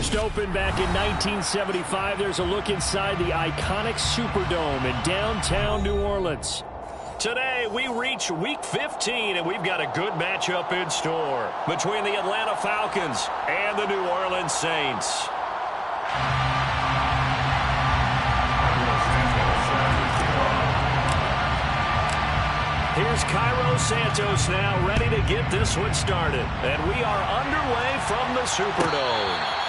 First opened back in 1975, there's a look inside the iconic Superdome in downtown New Orleans. Today, we reach Week 15, and we've got a good matchup in store between the Atlanta Falcons and the New Orleans Saints. Here's Cairo Santos now, ready to get this one started. And we are underway from the Superdome.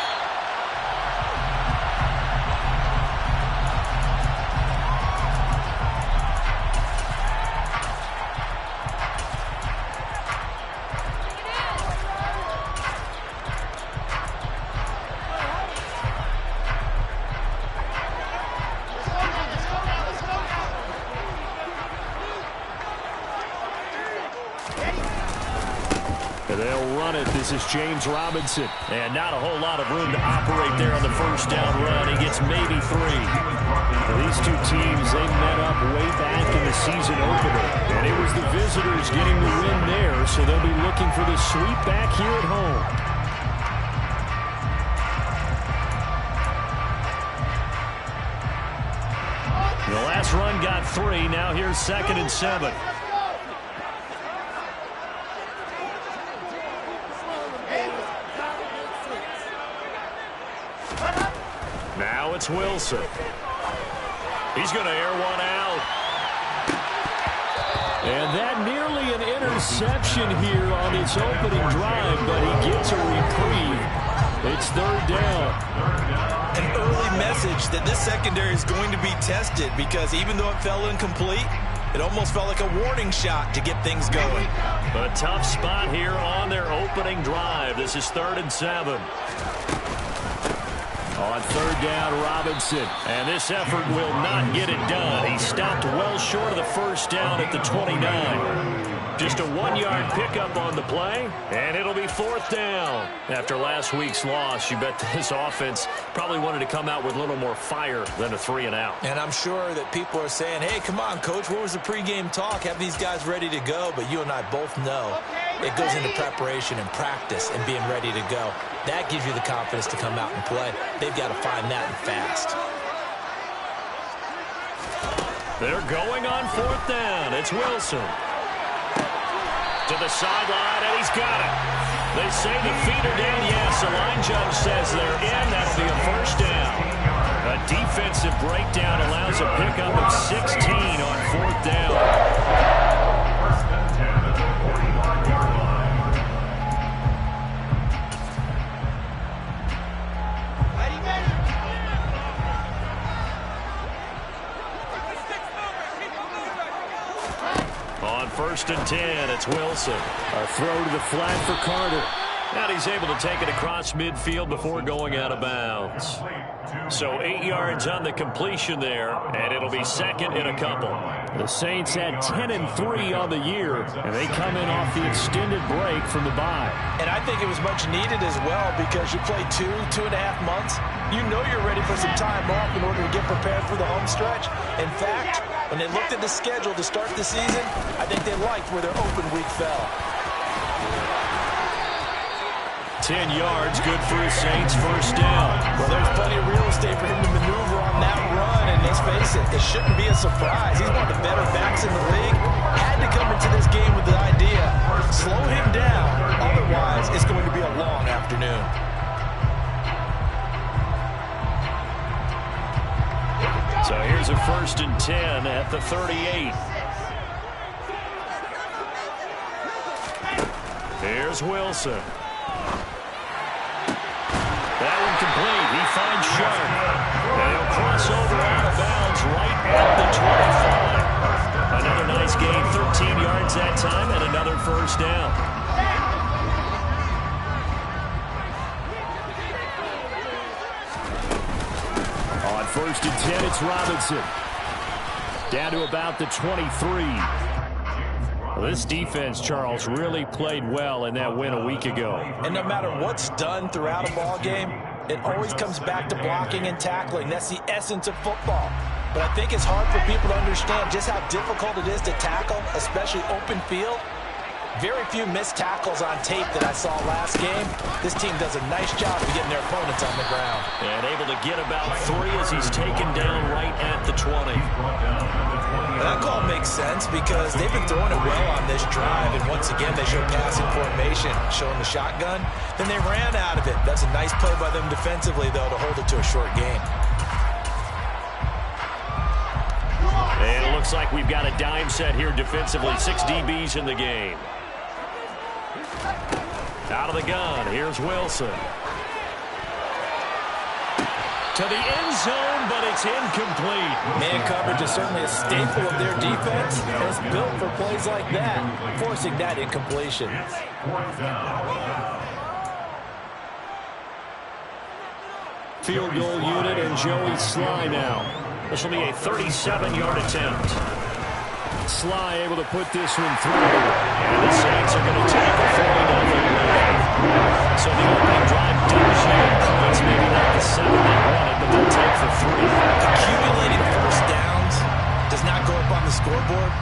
They'll run it. This is James Robinson. And not a whole lot of room to operate there on the first down run. He gets maybe 3. For these two teams, they met up way back in the season opener. And it was the visitors getting the win there, so they'll be looking for the sweep back here at home. The last run got 3. Now here's 2nd and 7. Now it's Wilson. He's going to air one out. And that nearly an interception here on its opening drive, but he gets a reprieve. It's 3rd down. An early message that this secondary is going to be tested, because even though it fell incomplete, it almost felt like a warning shot to get things going. A tough spot here on their opening drive. This is 3rd and 7. On 3rd down, Robinson. And this effort will not get it done. He stopped well short of the first down at the 29. Just a 1-yard pickup on the play, and it'll be 4th down. After last week's loss, you bet this offense probably wanted to come out with a little more fire than a 3-and-out. And I'm sure that people are saying, hey, come on, Coach, what was the pregame talk? Have these guys ready to go? But you and I both know it goes into preparation and practice and being ready to go. That gives you the confidence to come out and play. They've got to find that and fast. They're going on 4th down. It's Wilson. To the sideline, and he's got it. They say the feet are down. Yes, the line judge says they're in. That'll be a 1st down. A defensive breakdown allows a pickup of 16 on 4th down. On 1st and 10, it's Wilson. A throw to the flat for Carter. And he's able to take it across midfield before going out of bounds. So 8 yards on the completion there, and it'll be 2nd and a couple. The Saints had 10-3 on the year, and they come in off the extended break from the bye. And I think it was much needed as well, because you play 2.5 months. You know you're ready for some time off in order to get prepared for the home stretch. In fact, when they looked at the schedule to start the season, I think they liked where their open week fell. 10 yards, good for his Saints, 1st down. Well, there's plenty of real estate for him to maneuver on that run, and let's face it, it shouldn't be a surprise. He's one of the better backs in the league. Had to come into this game with the idea, slow him down, otherwise it's going to be a long afternoon. So here's a 1st and 10 at the 38. Here's Wilson. That one complete. He finds Sharp. And he'll cross over out of bounds right at the 25. Another nice gain, 13 yards that time, and another 1st down. On 1st and 10, it's Robinson. Down to about the 23. Well, this defense, Charles, really played well in that win a week ago. And no matter what's done throughout a ball game, it always comes back to blocking and tackling. That's the essence of football. But I think it's hard for people to understand just how difficult it is to tackle, especially open field. Very few missed tackles on tape that I saw last game. This team does a nice job of getting their opponents on the ground. And able to get about 3 as he's taken down right at the 20. That call makes sense because they've been throwing it well on this drive, and once again they show passing formation, showing the shotgun. Then they ran out of it. That's a nice play by them defensively, though, to hold it to a short game. And it looks like we've got a dime set here defensively. 6 DBs in the game. Out of the gun, here's Wilson. To the end zone, but it's incomplete. Man coverage is certainly a staple of their defense, and it's built for plays like that, forcing that incompletion. Field goal unit and Joey Sly now. This will be a 37-yard attempt. Sly able to put this one through. And the Saints are going to take a 40-0 lead. So the opening drive does yield points. Maybe not the 7 they wanted, but they'll take the 3. Accumulating first downs does not go up on the scoreboard,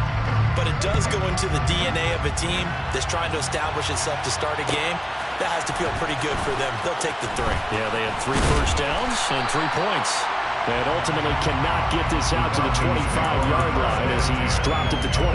but it does go into the DNA of a team that's trying to establish itself to start a game. That has to feel pretty good for them. They'll take the 3. Yeah, they had 3 first downs and 3 points. And ultimately cannot get this out to the 25-yard line as he's dropped at the 23.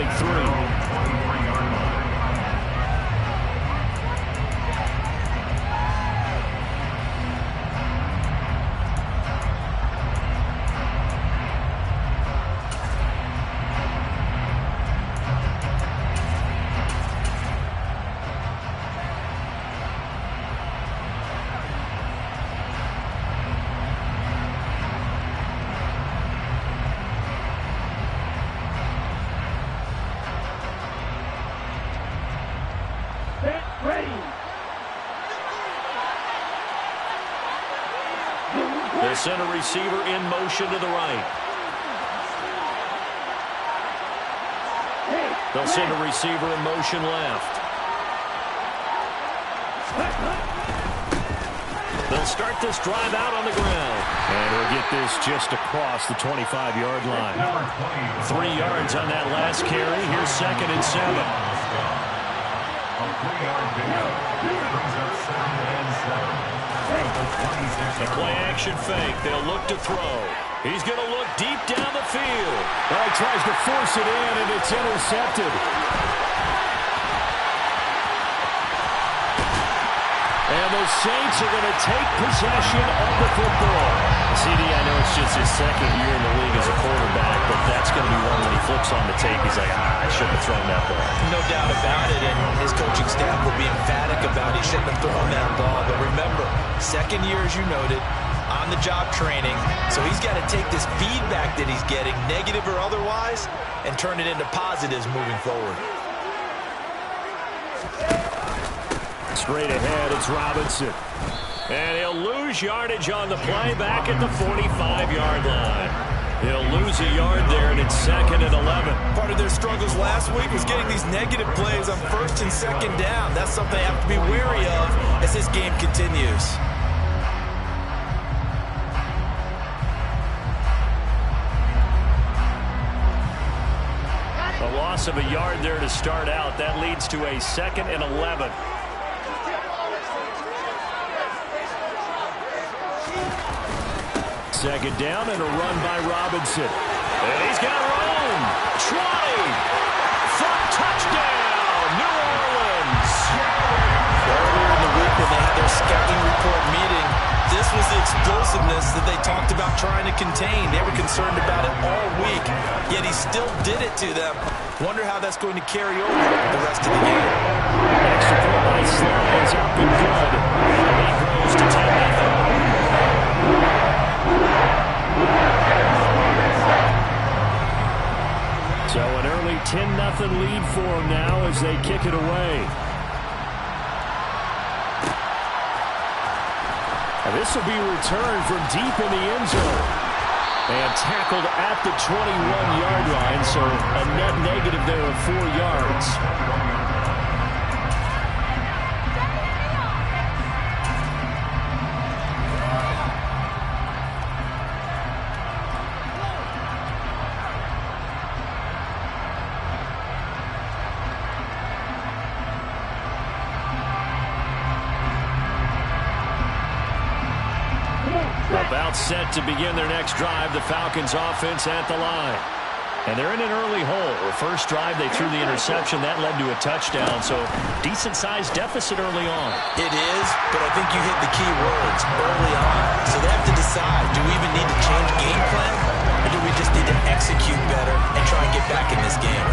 The center receiver in motion to the right. They'll send a receiver in motion left. They'll start this drive out on the ground. And we'll get this just across the 25-yard line. 3 yards on that last carry. Here's 2nd and 7. A play-action fake. They'll look to throw. He's going to look deep down the field. Well, he tries to force it in, and it's intercepted. And the Saints are going to take possession of the football. CD, I know it's just his 2nd year in the league as a quarterback, but that's going to be one when he flips on the tape. He's like, I shouldn't have thrown that ball. No doubt about it, and his coaching staff will be emphatic about he shouldn't have thrown that ball. But remember, 2nd year, as you noted, on-the-job training. So he's got to take this feedback that he's getting, negative or otherwise, and turn it into positives moving forward. Straight ahead, it's Robinson. And he'll lose yardage on the play back at the 45-yard line. He'll lose a yard there, and it's 2nd and 11. Part of their struggles last week was getting these negative plays on 1st and 2nd down. That's something they have to be wary of as this game continues. A loss of a yard there to start out. That leads to a 2nd and 11. Second down and a run by Robinson. And he's got room. 20. For touchdown, New Orleans. Earlier in the week when they had their scouting report meeting, this was the explosiveness that they talked about trying to contain. They were concerned about it all week, yet he still did it to them. Wonder how that's going to carry over the rest of the game. Extra point by Sly is up and good. He grows to 10-0. So an early 10-0 lead for them now as they kick it away. And this will be returned from deep in the end zone. And tackled at the 21-yard line, so a net negative there of 4 yards. About set to begin their next drive, the Falcons offense at the line. And they're in an early hole. The first drive, they threw the interception. That led to a touchdown, so decent-sized deficit early on. It is, but I think you hit the key words early on. So they have to decide, do we even need to change game plan, or do we just need to execute better and try and get back in this game?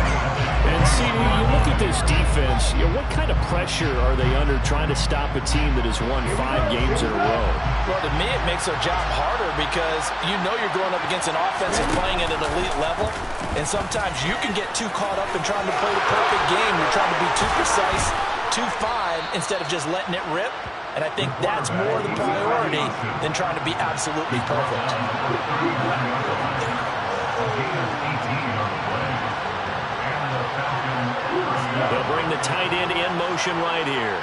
And see, when you look at this defense, what kind of pressure are they under trying to stop a team that has won 5 games in a row? Well, to me, it makes their job harder because you know you're going up against an offense that's playing at an elite level, and sometimes you can get too caught up in trying to play the perfect game. You're trying to be too precise, too fine, instead of just letting it rip. And I think that's more the priority than trying to be absolutely perfect. They'll bring the tight end in motion right here.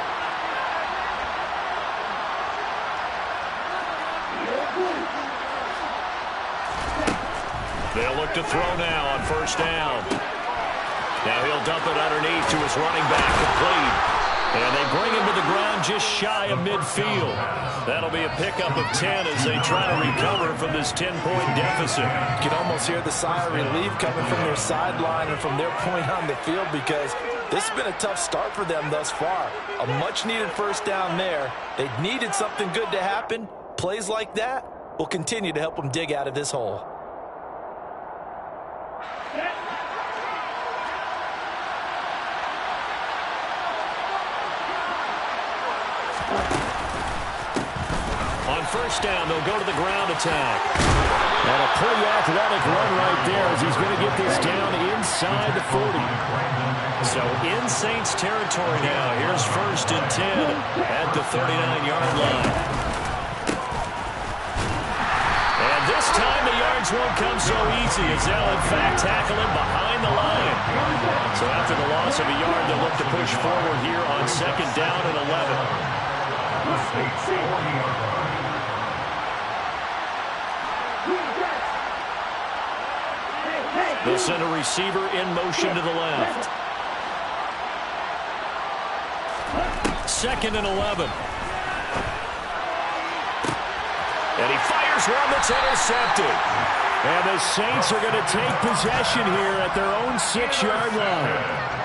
They'll look to throw now on first down. Now he'll dump it underneath to his running back, complete. And they bring him to the ground just shy of midfield. That'll be a pickup of 10 as they try to recover from this 10-point deficit. You can almost hear the sigh of relief coming from their sideline and from their point on the field because this has been a tough start for them thus far. A much-needed first down there. They needed something good to happen. Plays like that will continue to help them dig out of this hole. On first down, they'll go to the ground attack. And a pretty athletic run right there as he's going to get this down inside the 40. So in Saints territory now. Here's first and 10 at the 39-yard line. And this time the yards won't come so easy as they'll in fact tackle him behind the line. So after the loss of a yard, they'll look to push forward here on second down and 11. They'll send a receiver in motion to the left. Second and 11. And he fires one that's intercepted. And the Saints are going to take possession here at their own 6-yard line.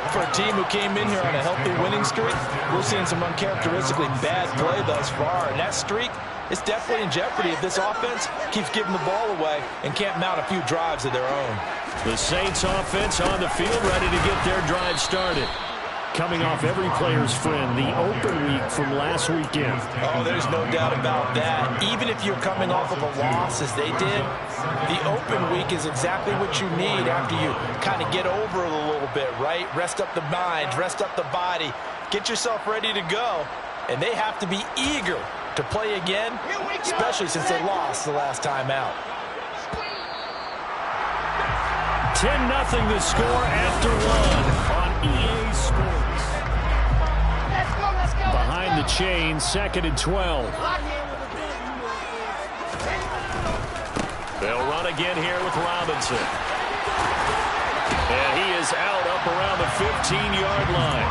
For a team who came in here on a healthy winning streak, we're seeing some uncharacteristically bad play thus far. And that streak is definitely in jeopardy if this offense keeps giving the ball away and can't mount a few drives of their own. The Saints offense on the field ready to get their drive started. Coming off every player's friend, the open week from last weekend. Oh, there's no doubt about that. Even if you're coming off of a loss as they did, the open week is exactly what you need after you kind of get over it a little bit, right? Rest up the mind, rest up the body, get yourself ready to go. And they have to be eager to play again, especially since they lost the last time out. 10-0 the score after one on EA Sports. Behind the chain, second and 12. They'll run again here with Robinson. And he is out up around the 15-yard line.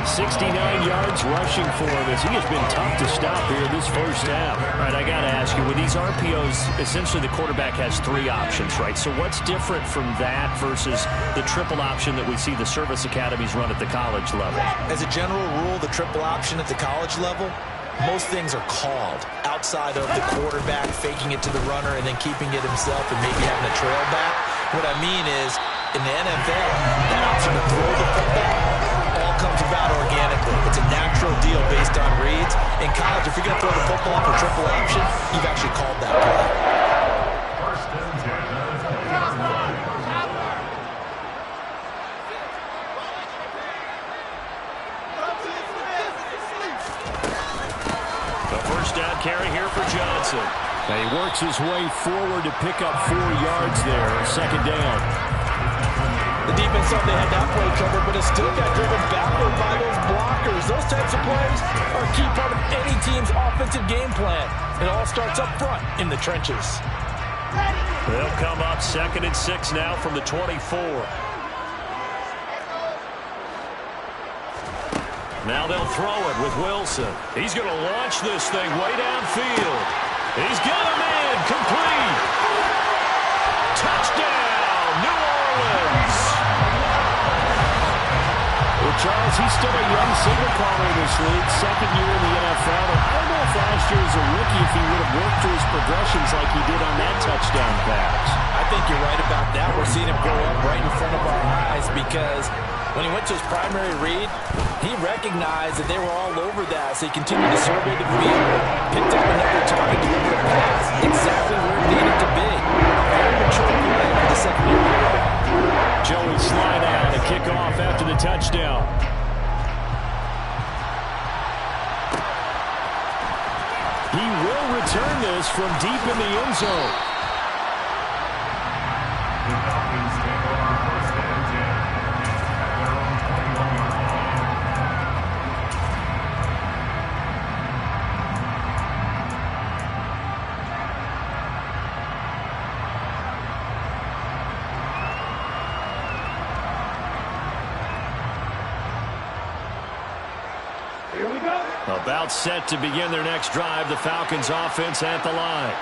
69 yards rushing for him as he has been tough to stop here this first half. All right, I got to ask you, with these RPOs, essentially the quarterback has 3 options, right? So what's different from that versus the triple option that we see the service academies run at the college level? As a general rule, the triple option at the college level, most things are called outside of the quarterback faking it to the runner and then keeping it himself and maybe having a trail back. What I mean is, in the NFL, that option to throw the football all comes about organically. It's a natural deal based on reads. In college, if you're going to throw the football for triple option, you've actually called that play. The first down carry here for Johnson. And he works his way forward to pick up 4 yards there. Second down. The defense thought they had that play covered, but it still got driven backward by those blockers. Those types of plays are a key part of any team's offensive game plan. It all starts up front in the trenches. They'll come up second and 6 now from the 24. Now they'll throw it with Wilson. He's going to launch this thing way downfield. He's got a man. Complete. Touchdown, New Orleans. Well, Charles, he's still a young signal caller in this league, second year in the NFL. And I don't know if last year as a rookie if he would have worked through his progressions like he did on that touchdown pass. I think you're right about that. We're seeing him grow up right in front of our eyes because when he went to his primary read, he recognized that they were all over that, so he continued to survey the field, picked up another target, delivered a pass exactly where it needed to be. Very mature play for the second year. Joey slide out to kick off after the touchdown. He will return this from deep in the end zone. About set to begin their next drive, the Falcons offense at the line.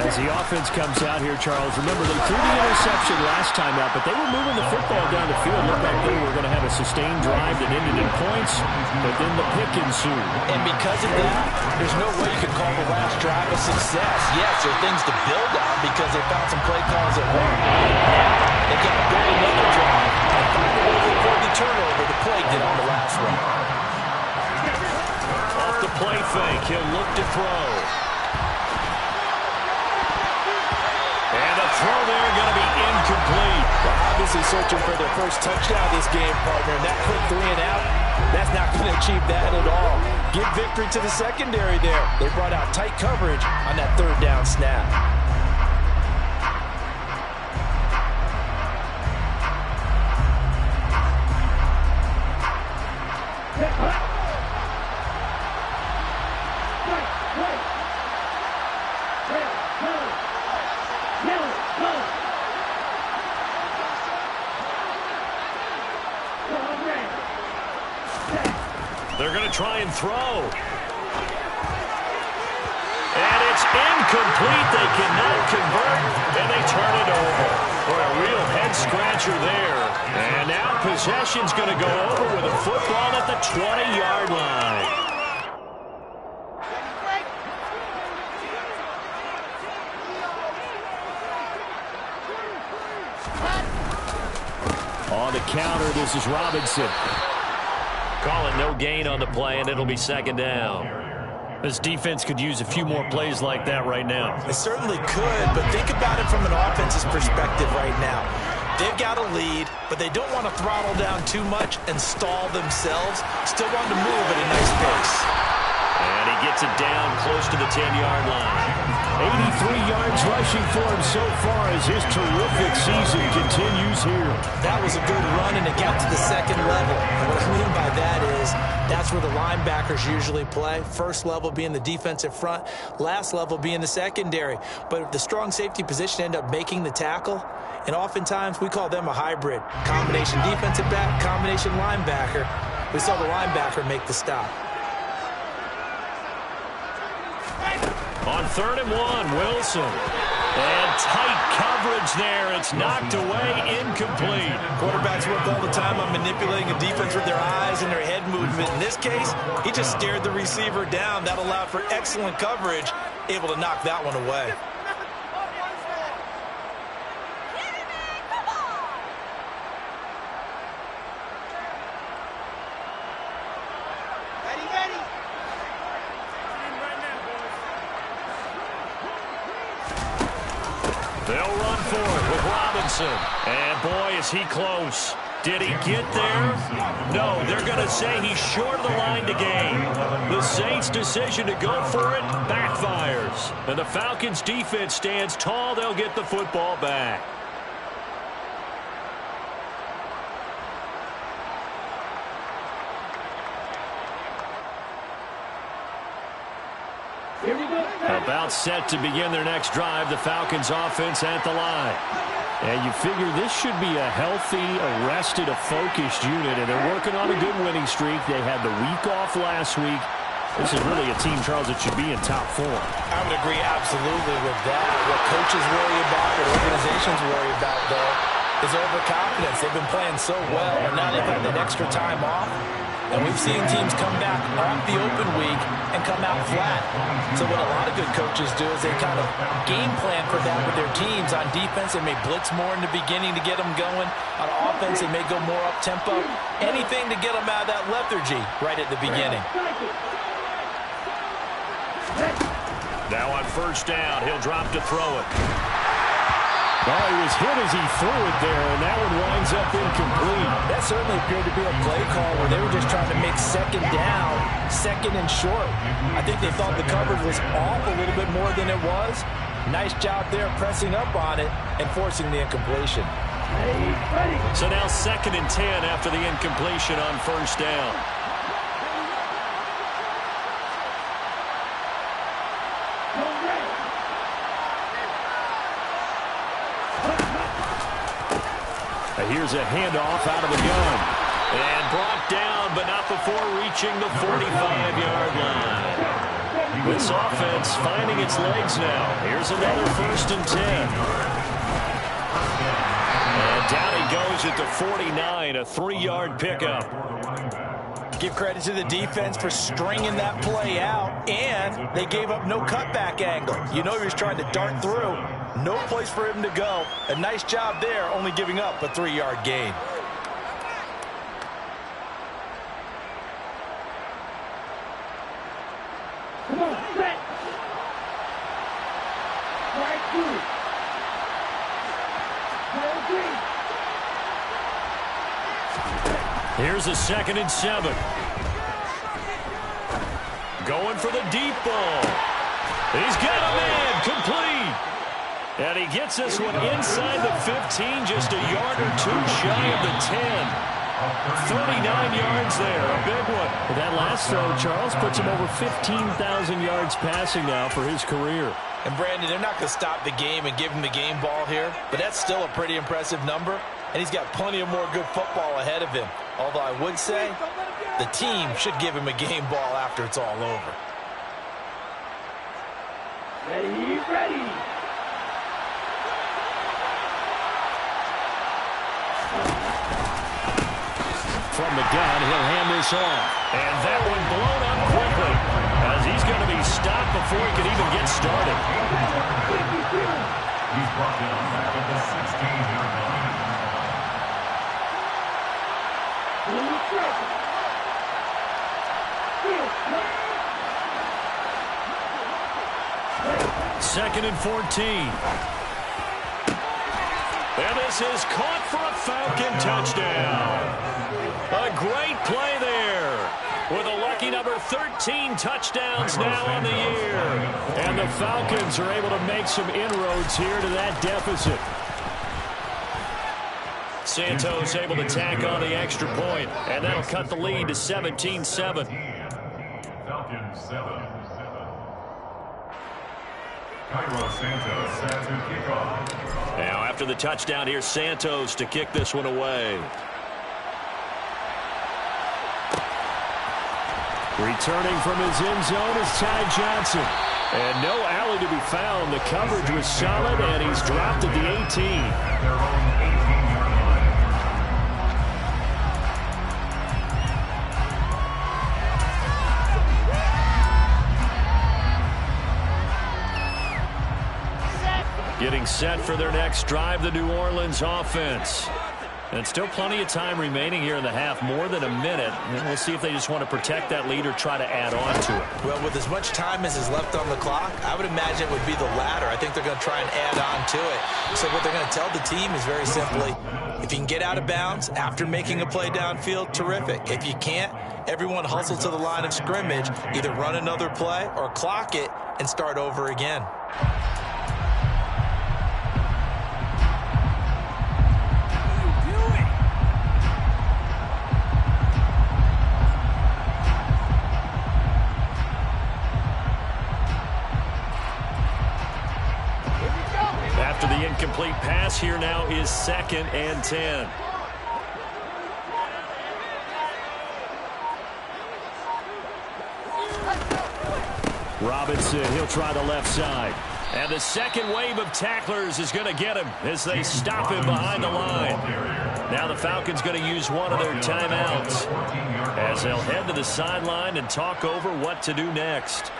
As the offense comes out here, Charles, remember they threw the interception last time out, but they were moving the football down the field. Looked like they were going to have a sustained drive that ended in points, but then the pick ensued. And because of that, there's no way you could call the last drive a success. Yes, there are things to build on because they found some play calls that work. They got to build another drive and find a way to avoid the turnover the play did on the last one. Off the play fake, he'll look to throw. And a throw there going to be incomplete. Well, obviously searching for their first touchdown this game, partner. And that quick 3 and out, that's not going to achieve that at all. Give victory to the secondary there. They brought out tight coverage on that third down snap. They're going to try and throw. And it's incomplete. They cannot convert, and they turn it over. For a real head-scratcher there. And now possession's going to go over with a football at the 20-yard line. On the counter, this is Robinson. Calling no gain on the play, and it'll be second down. This defense could use a few more plays like that right now. It certainly could, but think about it from an offense's perspective right now. They've got a lead, but they don't want to throttle down too much and stall themselves. Still want to move at a nice pace. And he gets it down close to the 10-yard line. 83 yards rushing for him so far as his terrific season continues here. That was a good run, and it got to the second level. And what I mean by that is that's where the linebackers usually play. First level being the defensive front, last level being the secondary. But if the strong safety position end up making the tackle, and oftentimes we call them a hybrid. Combination defensive back, combination linebacker. We saw the linebacker make the stop. On 3rd and 1, Wilson. And tight coverage there. It's knocked away, incomplete. Quarterbacks work all the time on manipulating a defense with their eyes and their head movement. In this case, he just stared the receiver down. That allowed for excellent coverage, able to knock that one away. They'll run for it with Robinson. And boy, is he close. Did he get there? No, they're going to say he's short of the line to gain. The Saints' decision to go for it backfires. And the Falcons' defense stands tall. They'll get the football back. About set to begin their next drive, the Falcons offense at the line. And you figure this should be a healthy, a focused unit, and they're working on a good winning streak. They had the week off last week. This is really a team, Charles, that should be in top form. I would agree absolutely with that. What coaches worry about, what organizations worry about, though, is overconfidence. They've been playing so well, and now they've had that extra time off. And we've seen teams come back off the open week and come out flat. So what a lot of good coaches do is they kind of game plan for that with their teams. On defense, they may blitz more in the beginning to get them going. On offense, they may go more up-tempo. Anything to get them out of that lethargy right at the beginning. Now on first down, he'll drop to throw it. Oh, he was hit as he threw it there, and that one winds up incomplete. That certainly appeared to be a play call where they were just trying to make second down, second and short. I think they thought the coverage was off a little bit more than it was. Nice job there pressing up on it and forcing the incompletion. So now 2nd and 10 after the incompletion on first down. Here's a handoff out of the gun. And brought down, but not before reaching the 45-yard line. This offense finding its legs now. Here's another 1st and 10. And down he goes at the 49, a 3-yard pickup. Give credit to the defense for stringing that play out, and they gave up no cutback angle. You know he was trying to dart through. No place for him to go. A nice job there, only giving up a 3-yard gain. Come on, set. Right through. Here's a 2nd and 7. Going for the deep ball. He's got a man complete. And he gets this one inside the 15, just a yard or two shy of the 10. 39 yards there, a big one. That last throw, Charles, puts him over 15,000 yards passing now for his career. And, Brandon, they're not going to stop the game and give him the game ball here, but that's still a pretty impressive number, and he's got plenty of more good football ahead of him. Although I would say the team should give him a game ball after it's all over. Ready, ready. From the gun, he'll hand this off. And that one blown up quickly as he's going to be stopped before he can even get started. He's brought down back at the 16-yard line. Second and 14. And this is caught for a Falcon touchdown. A great play there with a lucky number 13 touchdowns now on the year. And the Falcons are able to make some inroads here to that deficit. Santos able to tack on the extra point, and that'll cut the lead to 17-7. Falcons 7. Cairo Santos set to kick off. Now after the touchdown, here's Santos to kick this one away. Returning from his end zone is Ty Johnson. And no alley to be found. The coverage was solid, and he's dropped at the 18. Their own 18-yard line. Getting set for their next drive, the New Orleans offense. And still plenty of time remaining here in the half, more than a minute. And we'll see if they just want to protect that lead or try to add on to it. Well, with as much time as is left on the clock, I would imagine it would be the latter. I think they're going to try and add on to it. So what they're going to tell the team is very simply, if you can get out of bounds after making a play downfield, terrific. If you can't, everyone hustle to the line of scrimmage, either run another play or clock it and start over again. After the incomplete pass, here now is 2nd and 10. Robinson, he'll try the left side. And the second wave of tacklers is going to get him as they stop him behind the line. Now the Falcons going to use one of their timeouts as they'll head to the sideline and talk over what to do next.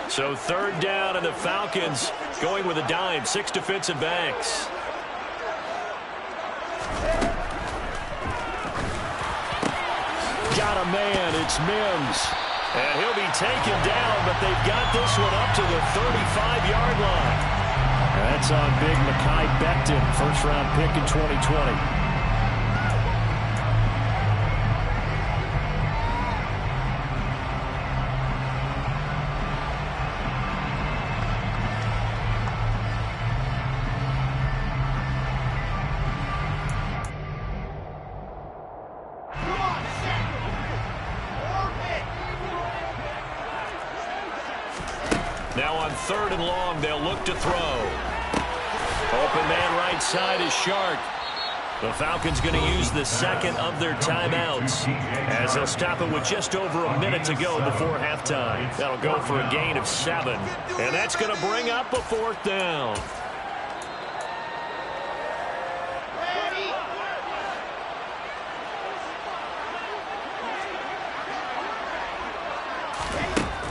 So third down, and the Falcons going with a dime. 6 defensive backs. Got a man. It's Mims. And he'll be taken down, but they've got this one up to the 35-yard line. That's on big Mekhi Becton, first-round pick in 2020. Now on third and long, they'll look to throw. Open man right side is Shark. The Falcons going to use the second of their timeouts as they'll stop it with just over a minute to go before halftime. That'll go for a gain of 7. And that's going to bring up a fourth down.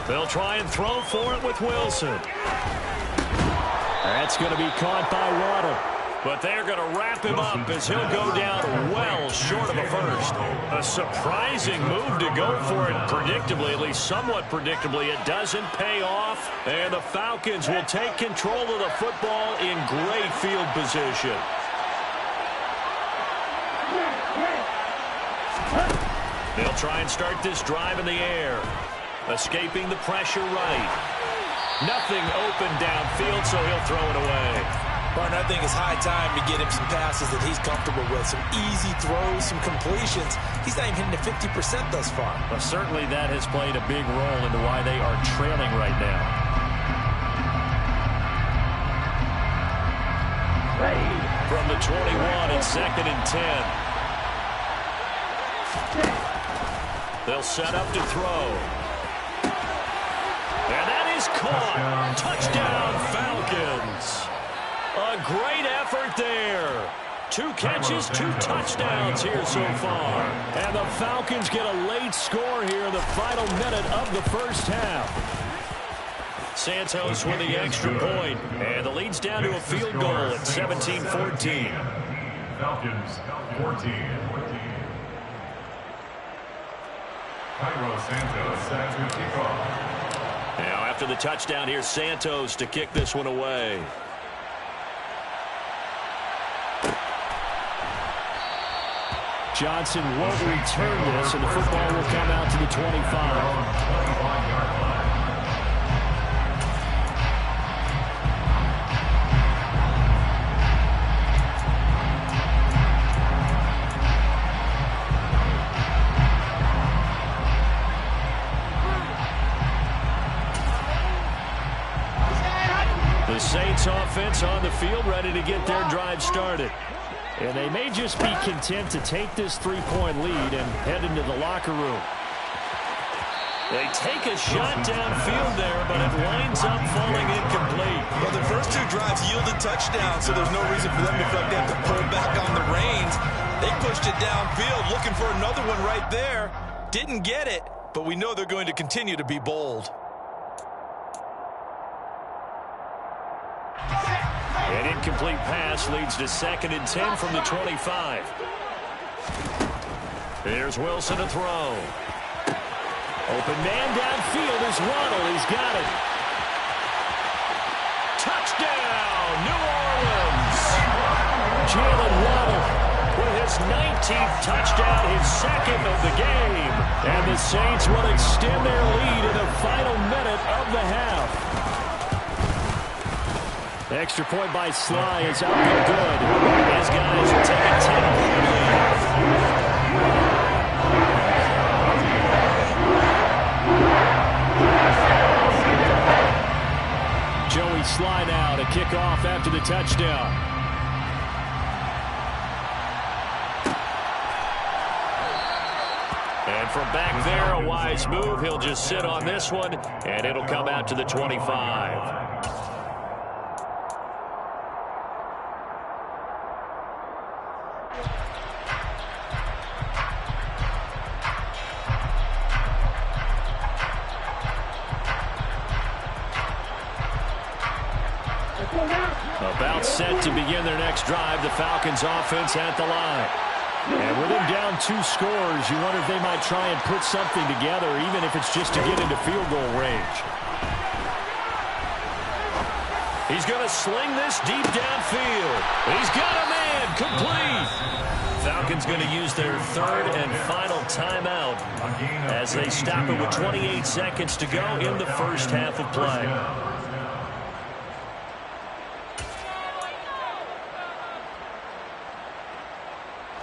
They'll try and throw for it with Wilson. That's going to be caught by Waddle. But they're going to wrap him up as he'll go down well short of a first. A surprising move to go for it predictably, at least somewhat predictably. It doesn't pay off, and the Falcons will take control of the football in great field position. They'll try and start this drive in the air. Escaping the pressure right. Nothing open downfield, so he'll throw it away. Martin, I think it's high time to get him some passes that he's comfortable with. Some easy throws, some completions. He's not even hitting the 50% thus far. Well, certainly that has played a big role into why they are trailing right now. From the 21, it's 2nd and 10. They'll set up to throw. And that is caught. Touchdown, Falcons. A great effort there. 2 catches, 2 touchdowns here so far. And the Falcons get a late score here in the final minute of the first half. Santos with the extra point. And the lead's down to a field goal at 17-14. Falcons 14. Cairo Santos set to kick off. Now after the touchdown, here's Santos to kick this one away. Johnson won't return this, and the football will come out to the 25. The Saints offense on the field, ready to get their drive started. And they may just be content to take this 3-point lead and head into the locker room. They take a shot downfield there, but it winds up falling incomplete. Well, the first 2 drives yielded touchdowns, so there's no reason for them to feel like they have to pull back on the reins. They pushed it downfield, looking for another one right there. Didn't get it, but we know they're going to continue to be bold. An incomplete pass leads to 2nd and 10 from the 25. Here's Wilson to throw. Open man downfield is Waddle. He's got it. Touchdown, New Orleans. Jalen Waddle with his 19th touchdown, his 2nd of the game. And the Saints will extend their lead in the final minute of the half. Extra point by Sly is up and good. These guys will take a 10-point lead. Joey Sly now to kick off after the touchdown. And from back there, a wise move. He'll just sit on this one, and it'll come out to the 25. About set to begin their next drive, the Falcons offense at the line. And with him down 2 scores, you wonder if they might try and put something together, even if it's just to get into field goal range. He's going to sling this deep downfield. He's got a man, complete. Falcons going to use their 3rd and final timeout as they stop it with 28 seconds to go in the first half of play.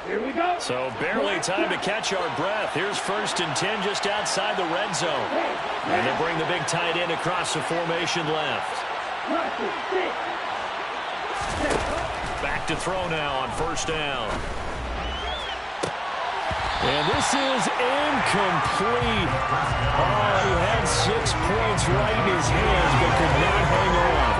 Here we go. So barely time to catch our breath. Here's 1st and 10 just outside the red zone. And they'll bring the big tight end across the formation left. Back to throw now on 1st down. And this is incomplete. Oh, he had 6 points right in his hands, but could not hang on.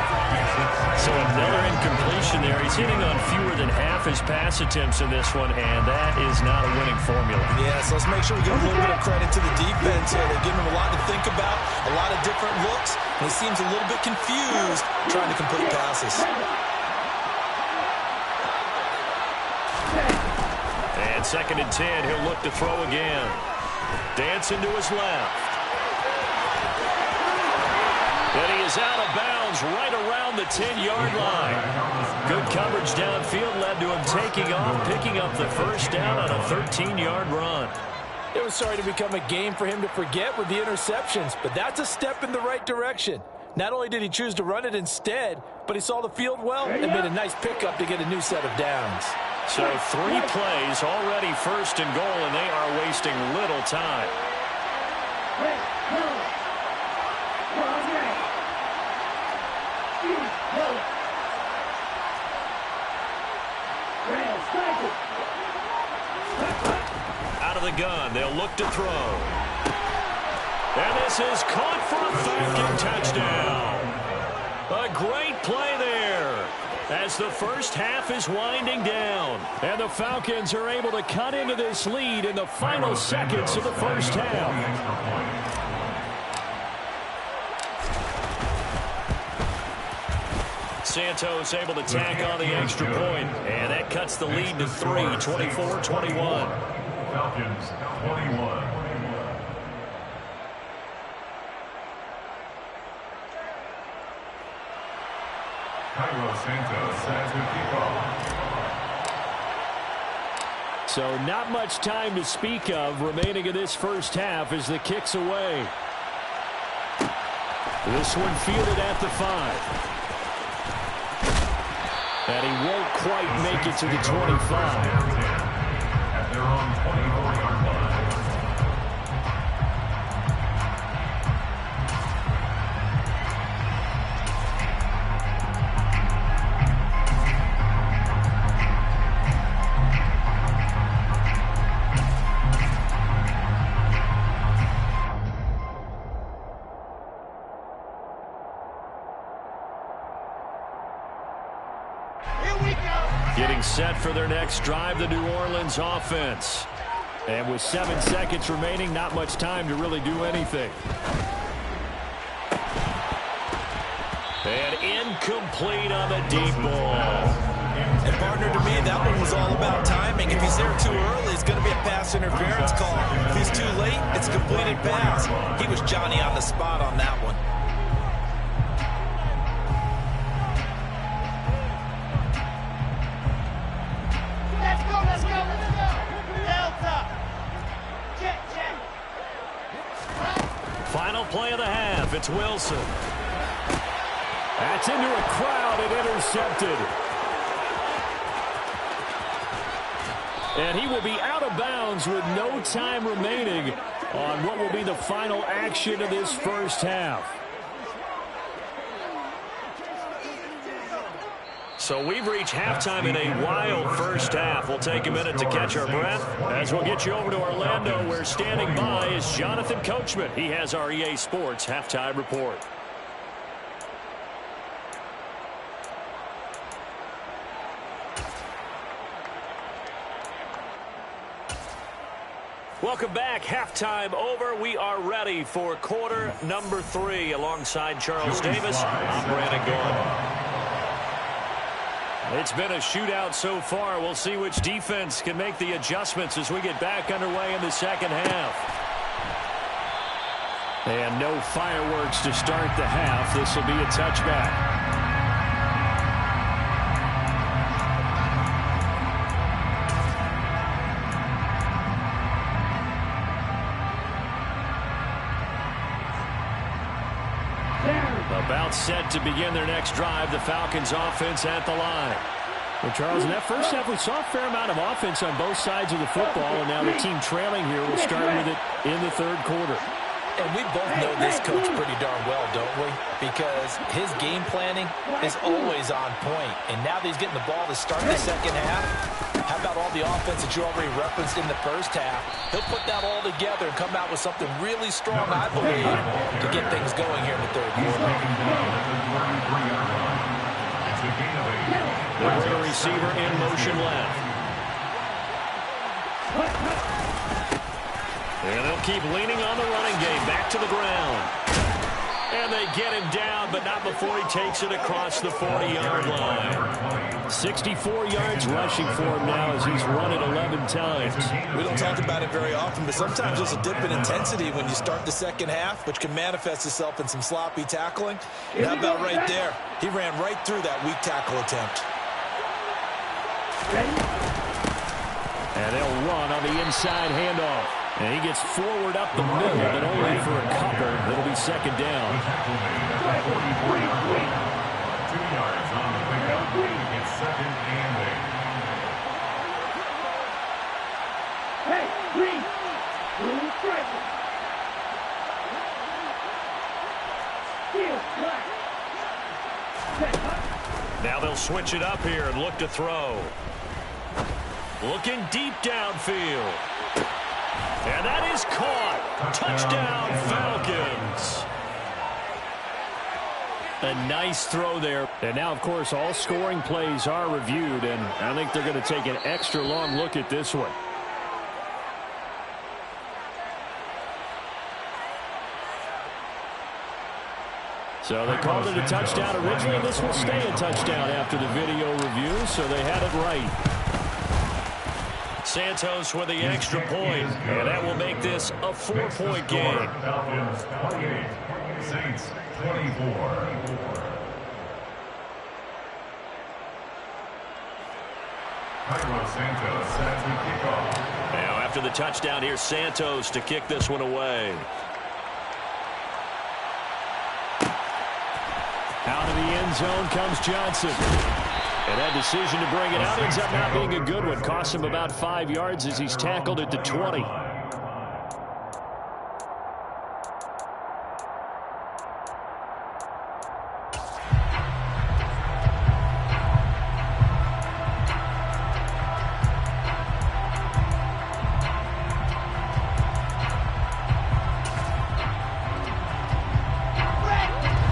So another incompletion there. He's hitting on fewer than half his pass attempts in this one, and that is not a winning formula. Yeah, so let's make sure we give a little bit of credit to the defense here. They're giving him a lot to think about, a lot of different looks, and he seems a little bit confused trying to complete passes. And 2nd and 10, he'll look to throw again. Dancing to his left. And he is out of bounds right around the 10-yard line. Good coverage downfield led to him taking off, picking up the 1st down on a 13-yard run. It was starting to become a game for him to forget with the interceptions, but that's a step in the right direction. Not only did he choose to run it instead, but he saw the field well and made a nice pickup to get a new set of downs. So 3 plays already 1st and goal, and they are wasting little time. Out of the gun, they'll look to throw. And this is caught for a Falcon touchdown. A great play there as the first half is winding down. And the Falcons are able to cut into this lead in the final seconds of the first half. Santos able to tack on the extra point, and that cuts the lead to 3, 24-21. Falcons 21. KIDD Santos set to kick off. So not much time to speak of remaining in this first half as the kick's away. This one fielded at the 5. And he won't quite make it to the 25. At their own 24-yard line. Getting set for their next drive, the New Orleans offense. And with 7 seconds remaining, not much time to really do anything. And incomplete on the deep ball. And partner, to me, that one was all about timing. If he's there too early, it's going to be a pass interference call. If he's too late, it's a completed pass. He was Johnny on the spot on that one. Final play of the half. It's Wilson. That's into a crowd and intercepted. And he will be out of bounds with no time remaining on what will be the final action of this first half. So we've reached halftime in a wild first half. We'll take a minute to catch our breath as we'll get you over to Orlando, where standing by is Jonathan Coachman. He has our EA Sports halftime report. Welcome back. Halftime over. We are ready for quarter number 3 alongside Charles Davis. I'm Brandon Gaudin. It's been a shootout so far. We'll see which defense can make the adjustments as we get back underway in the second half. And no fireworks to start the half. This will be a touchback. About set to begin their next drive. The Falcons offense at the line. Well, Charles, in that first half, we saw a fair amount of offense on both sides of the football, and now the team trailing here will start with it in the third quarter. And we both know this coach pretty darn well, don't we? Because his game planning is always on point. And now that he's getting the ball to start the second half, how about all the offense that you already referenced in the first half? He'll put that all together and come out with something really strong, I believe, to get things going here in the third quarter. The receiver in motion left. And they'll keep leaning on the running game. Back to the ground. And they get him down, but not before he takes it across the 40-yard line. 64 yards rushing for him now as he's run it 11 times. We don't talk about it very often, but sometimes there's a dip in intensity when you start the second half, which can manifest itself in some sloppy tackling. And how about right there? He ran right through that weak tackle attempt. And they'll run on the inside handoff. And he gets forward up the middle, but only for a couple. It'll be second down. 2 yards on the pickup. It's second and 8. Hey, green. Blue striker. Heel, black. Now they'll switch it up here and look to throw. Looking deep downfield. And that is caught. Touchdown, Falcons. A nice throw there. And now, of course, all scoring plays are reviewed, and I think they're going to take an extra long look at this one. So they called it a touchdown originally. This will stay a touchdown after the video review, so they had it right. Santos with the extra point, and that will make this a 4-point game. Falcons 28, Saints 24. KIDD Santos set to kick off. Now after the touchdown, here's Santos to kick this one away. Out of the end zone comes Johnson. And that decision to bring it out ends up not being a good one. Costs him about 5 yards as he's tackled at the 20.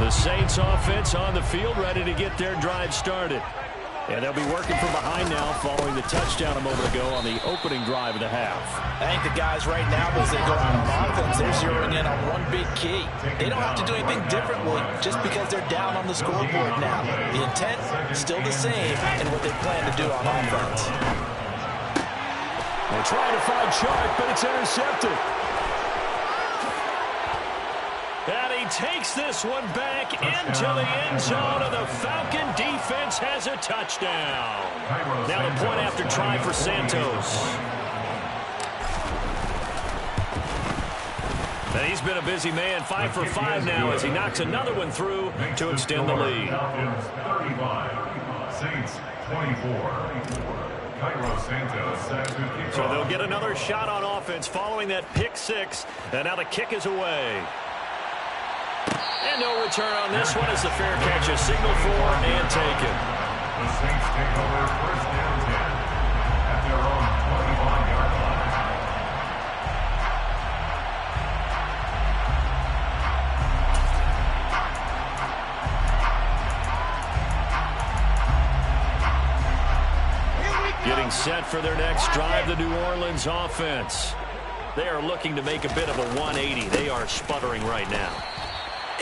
The Saints offense on the field, ready to get their drive started. And they'll be working from behind now following the touchdown a moment ago on the opening drive of the half. I think the guys right now, as they go out on offense, they're zeroing in on one big key. They don't have to do anything differently just because they're down on the scoreboard now. The intent is still the same in what they plan to do on offense. They're trying to find Chark, but it's intercepted. And he takes this one back into the end zone, and the Falcon defense has a touchdown. Now the point after try for Santos. And he's been a busy man, 5 for 5 now as he knocks another one through to extend the lead. Falcons 35, Saints 24. KIDD Santos set to kick off. So they'll get another shot on offense following that pick six, and now the kick is away. And no return on this one as the fair catch is signaled for and taken. The Saints take over first and 10 at their own 25-yard line. Getting set for their next drive, the New Orleans offense. They are looking to make a bit of a 180. They are sputtering right now.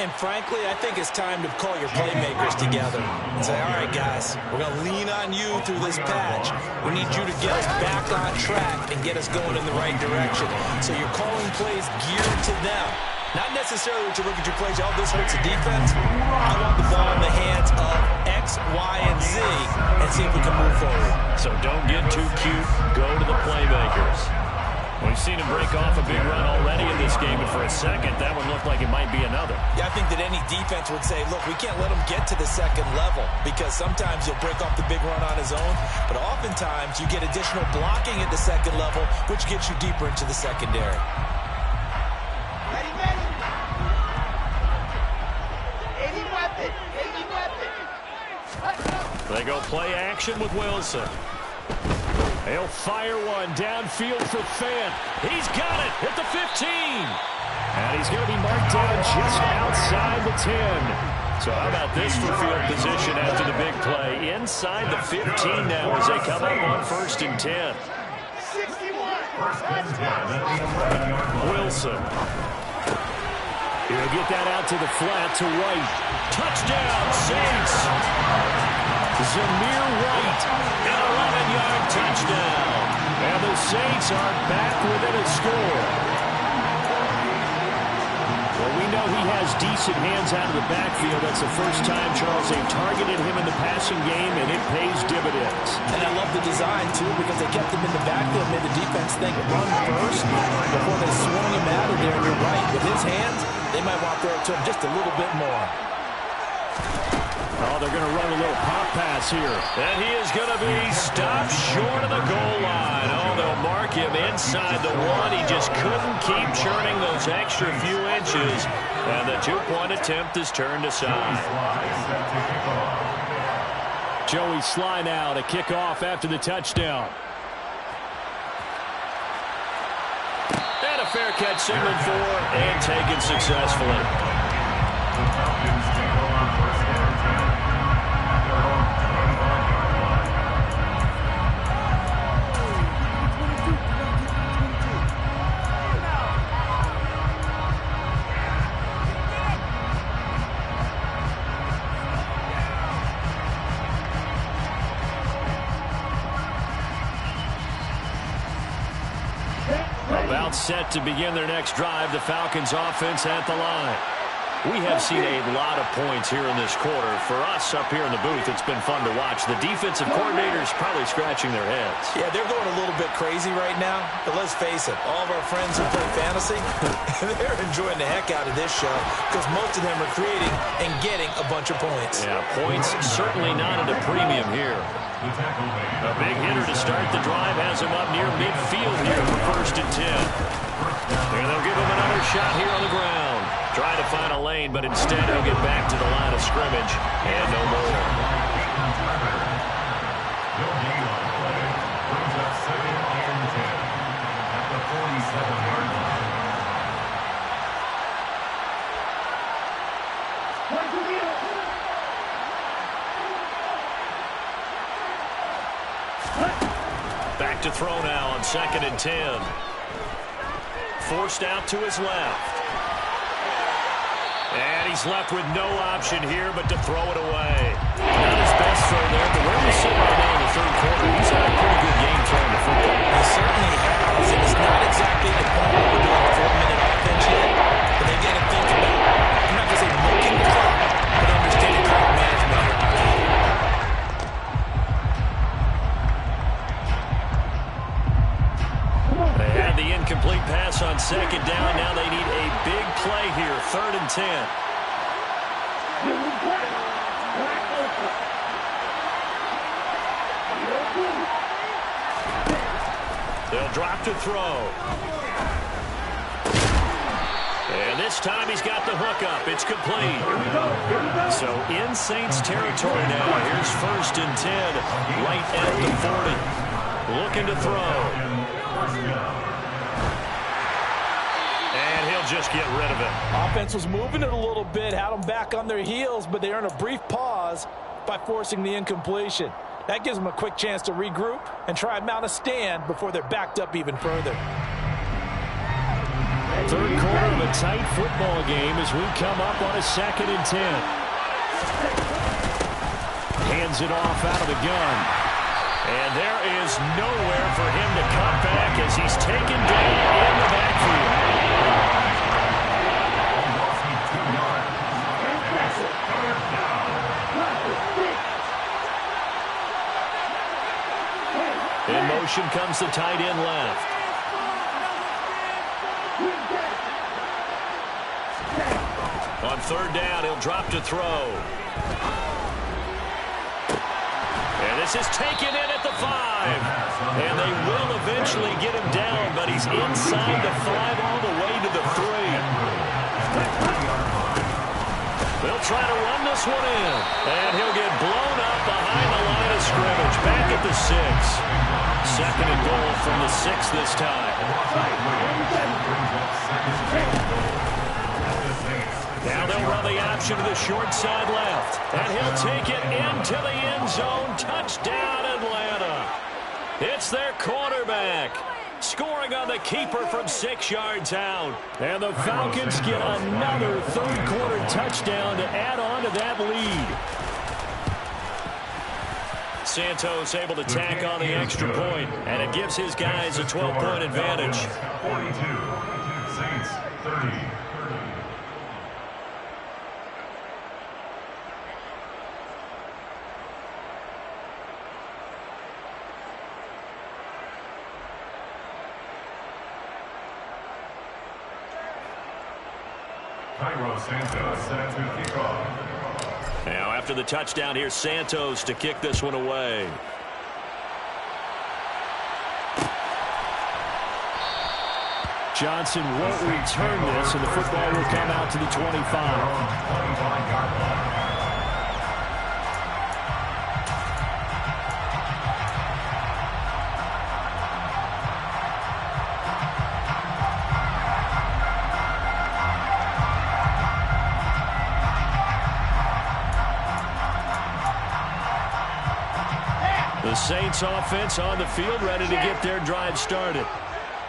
And frankly, I think it's time to call your playmakers together and say, all right, guys, we're going to lean on you through this patch. We need you to get us back on track and get us going in the right direction. So you're calling plays geared to them. Not necessarily to look at your plays, oh, this hurts the defense. I want the ball in the hands of X, Y, and Z and see if we can move forward. So don't get too cute. Go to the playmakers. We've seen him break off a big run already in this game, but for a second, that one looked like it might be another. Yeah, I think that any defense would say, look, we can't let him get to the second level because sometimes he'll break off the big run on his own, but oftentimes you get additional blocking at the second level, which gets you deeper into the secondary. They go play action with Wilson. He'll fire one downfield for Fant. He's got it at the 15. And he's going to be marked down just outside the 10. So how about this for field position after the big play? Inside the 15 now as they come up on first and 10. First and 10 at the 11-yard line. Wilson. He'll get that out to the flat to White. Touchdown, Saints. Zamir White, an 11-yard touchdown. And the Saints are back within a score. Well, we know he has decent hands out of the backfield. That's the first time, Charles, they've targeted him in the passing game, and it pays dividends. And I love the design, too, because they kept him in the backfield, made the defense think run first before they swung him out of there. And you're right. With his hands, they might want to throw it to him just a little bit more. Oh, they're going to run a little pop pass here. And he is going to be stopped short of the goal line. Oh, they'll mark him inside the one. He just couldn't keep churning those extra few inches. And the two-point attempt is turned aside. Joey Sly now to kick off after the touchdown. And a fair catch signaled for and taken successfully. The Falcons take over first and 10 at their own 25-yard line. About set to begin their next drive, the Falcons offense at the line. We have seen a lot of points here in this quarter. For us up here in the booth, it's been fun to watch. The defensive coordinators probably scratching their heads. Yeah, they're going a little bit crazy right now. But let's face it, all of our friends who play fantasy, they're enjoying the heck out of this show because most of them are creating and getting a bunch of points. Yeah, points certainly not at a premium here. A big hitter to start the drive has him up near midfield here for first and 10. And they'll give him another shot here on the ground. Try to find a lane, but instead he'll get back to the line of scrimmage and no more. No gain on play. Brings up second and 10 at the 47-yard line. Back to throw now on second and 10. Forced out to his left. And he's left with no option here but to throw it away. Not his best throw there, but where we sit right now in the third quarter, he's had a pretty good game throwing the football. He certainly has, and it's not exactly the point where we're doing a 4-minute offense yet, but they got to think about, I'm not going to say milking the clock, but understanding clock management. They had the incomplete pass on second down. Now they need a big play here, third and 10. They'll drop to throw. And this time he's got the hook up. It's complete. So in Saints territory now. Here's 1st and 10, right at the 40. Looking to throw. And he'll just get rid of it. Offense was moving it a little bit, had them back on their heels, but they earned a brief pause by forcing the incompletion. That gives them a quick chance to regroup and try and mount a stand before they're backed up even further. Third quarter of a tight football game as we come up on a 2nd and 10. Hands it off out of the gun. And there is nowhere for him to cut back as he's taken down in the backfield. In motion comes the tight end left. On 3rd down, he'll drop to throw. And this is taken in at the 5. And they will eventually get him down, but he's inside the 5 all the way to the 3. They'll try to run this one in. And he'll get blown up behind the line of scrimmage. Back at the 6. 2nd and goal from the 6 this time. Now they'll run the option to the short side left. And he'll take it into the end zone. Touchdown, Atlanta. It's their quarterback. Scoring on the keeper from 6 yards out. And the Falcons get another third quarter touchdown to add on to that lead. Santos able to tack on the extra point, and it gives his guys a 12-point advantage. 42, Saints 30. Santos set to kick off. Now after the touchdown, here's Santos to kick this one away. Johnson won't return this, and the football will come out to the 25. The Saints offense on the field, ready to get their drive started.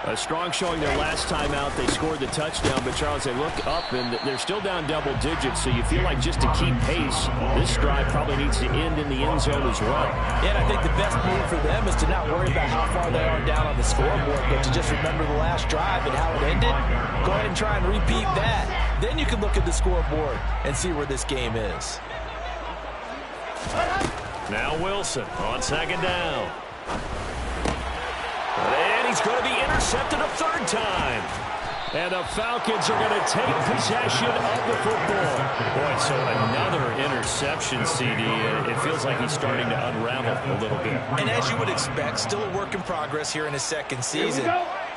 A strong showing their last time out. They scored the touchdown, but Charles, they look up and they're still down double digits, so you feel like just to keep pace, this drive probably needs to end in the end zone as well. Yeah, and I think the best move for them is to not worry about how far they are down on the scoreboard, but to just remember the last drive and how it ended. Go ahead and try and repeat that. Then you can look at the scoreboard and see where this game is. Now Wilson on 2nd down. And he's going to be intercepted a 3rd time. And the Falcons are going to take possession of the football. Boy, so another interception, CD. It feels like he's starting to unravel a little bit. And as you would expect, still a work in progress here in his 2nd season.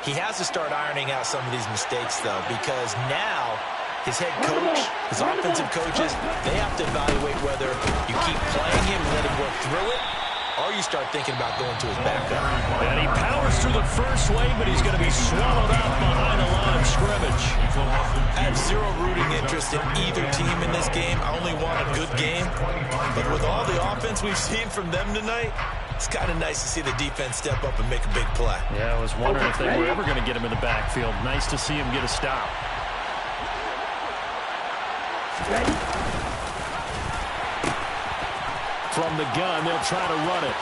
He has to start ironing out some of these mistakes, though, because now his head coach, his offensive coaches, they have to evaluate whether you keep playing him and let him work through it, or you start thinking about going to his backup. And he powers through the first wave, but he's going to be swallowed up behind the line of scrimmage. I have zero rooting interest in either team in this game. I only want a good game. But with all the offense we've seen from them tonight, it's kind of nice to see the defense step up and make a big play. Yeah, I was wondering if they were ever going to get him in the backfield. Nice to see him get a stop. From the gun, they'll try to run it.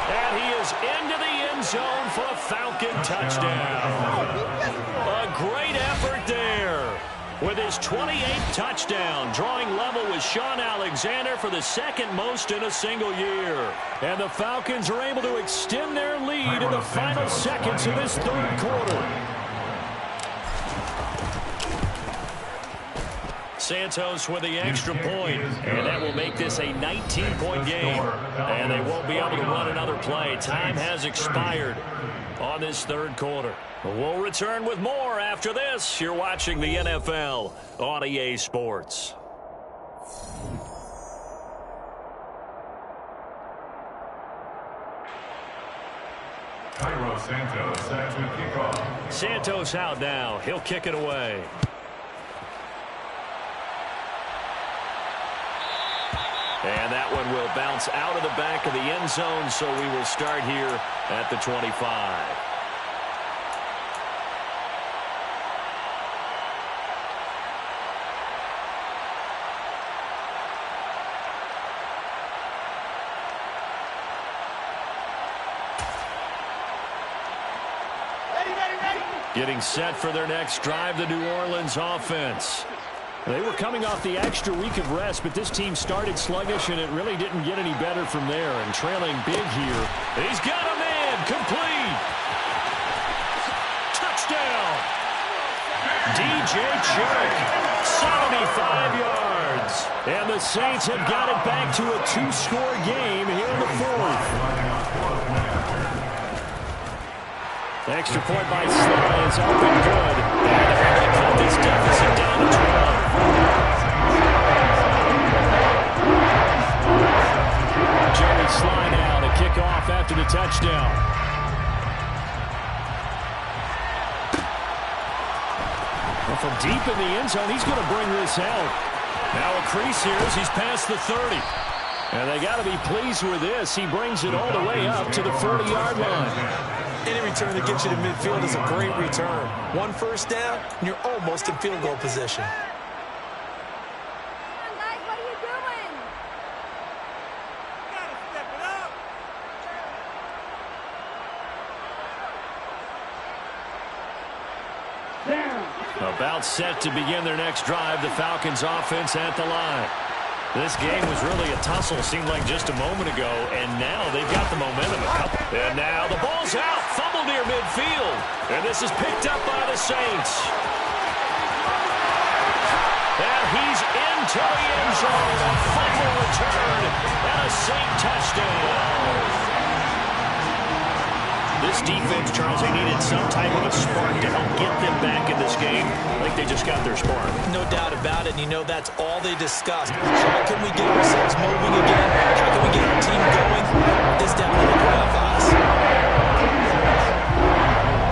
And he is into the end zone for a Falcon touchdown. A great effort there. With his 28th touchdown, drawing level with Sean Alexander for the 2nd most in a single year. And the Falcons are able to extend their lead in the final seconds of this 3rd quarter. Santos with the extra point, and that will make this a 19-point game. And they won't be able to run another play. Time has expired on this third quarter. We'll return with more after this. You're watching the NFL on EA Sports. Cairo Santos set to kickoff. Santos out now. He'll kick it away. And that one will bounce out of the back of the end zone, so we will start here at the 25. Getting set for their next drive, the New Orleans offense. They were coming off the extra week of rest, but this team started sluggish, and it really didn't get any better from there. And trailing big here. He's got a man. Complete. Touchdown. DJ Chark. 75 yards. And the Saints have got it back to a two-score game here in the fourth. Extra point by Sly is up and good. And they cut this deficit down to 12. Jerry Sly now to kick off after the touchdown. Well, from deep in the end zone, he's going to bring this out. Now a crease here as he's past the 30. And they got to be pleased with this. He brings it all the way up to the 40-yard line. Any return that gets you to midfield is a great return. One first down, and you're almost in field goal position. Come on, guys, what are you doing? You gotta step it up. Down. About set to begin their next drive, the Falcons offense at the line. This game was really a tussle, seemed like just a moment ago, and now they've got the momentum. And now the ball's out, fumble near midfield, and this is picked up by the Saints. And he's into the end zone, a fumble return, and a Saint touchdown. This defense, Charles, they needed some type of a spark to help get them back in this game. I think they just got their spark. No doubt about it, and you know that's all they discussed. How can we get ourselves moving again? How can we get our team going? This definitely qualifies.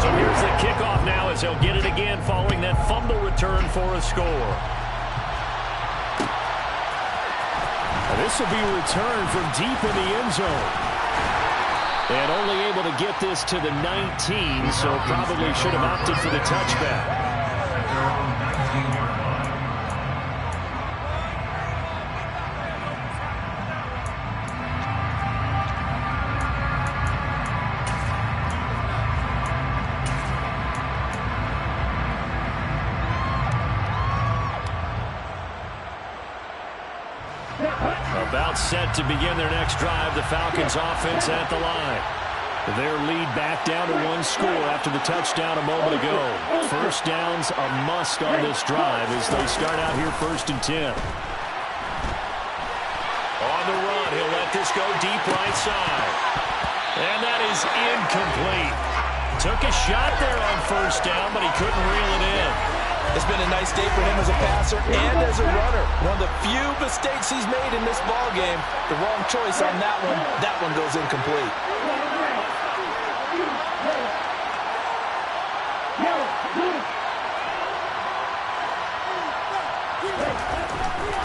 So here's the kickoff now as they'll get it again following that fumble return for a score. And this will be returned from deep in the end zone. And only able to get this to the 19, so probably should have opted for the touchback. About set to begin their next drive, the Falcons offense at the line. Their lead back down to one score after the touchdown a moment ago. First down's a must on this drive as they start out here 1st and 10. On the run, he'll let this go deep right side. And that is incomplete. Took a shot there on first down, but he couldn't reel it in. It's been a nice day for him as a passer and as a runner. One of the few mistakes he's made in this ball game. The wrong choice on that one. That one goes incomplete.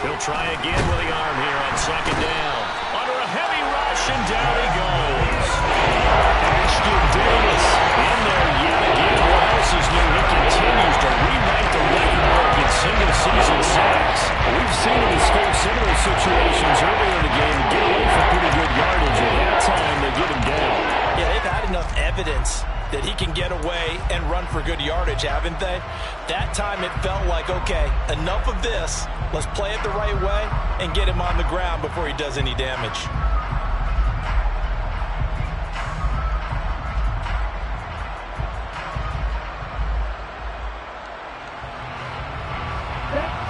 He'll try again with the arm here on 2nd down. Under a heavy rush, and down he goes. Ashton Davis in there yet again. What else is new? He continues to rewrite the record book in single-season sacks. We've seen him escape similar situations earlier in the game and get away from pretty good yardage. At that time, they get him down. Yeah, they've had enough evidence that he can get away and run for good yardage, haven't they? That time it felt like, okay, enough of this. Let's play it the right way and get him on the ground before he does any damage.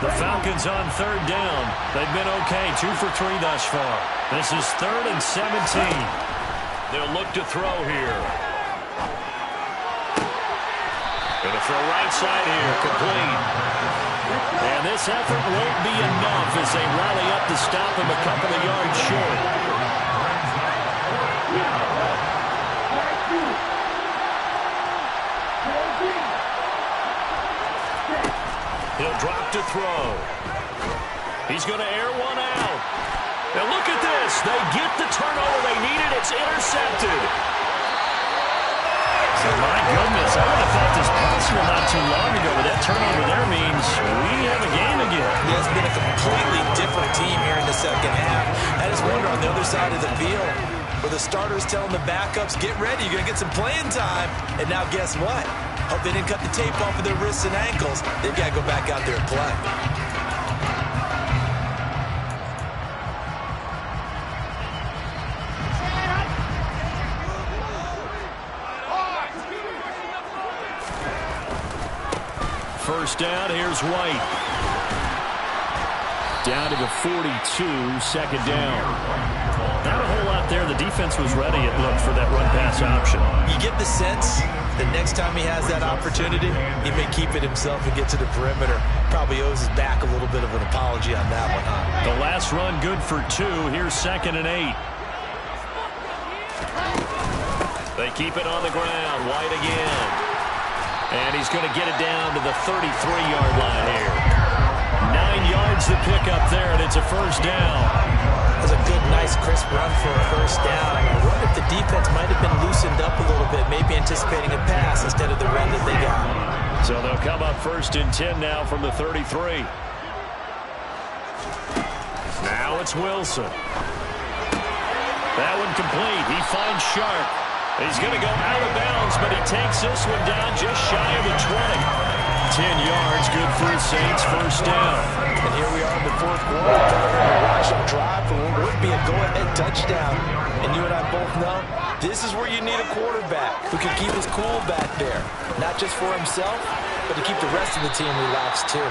The Falcons on third down. They've been okay, 2 for 3 thus far. This is 3rd and 17. They'll look to throw here. Going to throw right side here, complete. And this effort won't be enough as they rally up to stop him a couple of yards short. He'll drop to throw. He's going to air one out. And look at this. They get the turnover they needed. It's intercepted. So, my goodness, I would have thought this possible not too long ago, but that turnover there means we have a game again. Yeah, it's been a completely different team here in the second half. I just wonder on the other side of the field where the starters telling the backups, get ready, you're going to get some playing time. And now guess what? Hope they didn't cut the tape off of their wrists and ankles. They've got to go back out there and play. First down, here's White. Down to the 42, second down. Not a whole lot there. The defense was ready, it looked, for that run-pass option. You get the sense that next time he has that opportunity, he may keep it himself and get to the perimeter. Probably owes his back a little bit of an apology on that one, huh? The last run good for 2. Here's 2nd and 8. They keep it on the ground. White again. And he's going to get it down to the 33-yard line here. 9 yards to pick up there, and it's a first down. That was a good, nice, crisp run for a first down. I wonder if the defense might have been loosened up a little bit, maybe anticipating a pass instead of the run that they got. So they'll come up 1st and 10 now from the 33. Now it's Wilson. That one complete. He finds Sharp. He's going to go out of bounds, but he takes this one down just shy of the 20. 10 yards, good for the Saints, first down. And here we are in the 4th quarter. A rushing drive for what would be a go-ahead touchdown. And you and I both know this is where you need a quarterback who can keep his cool back there. Not just for himself, but to keep the rest of the team relaxed too.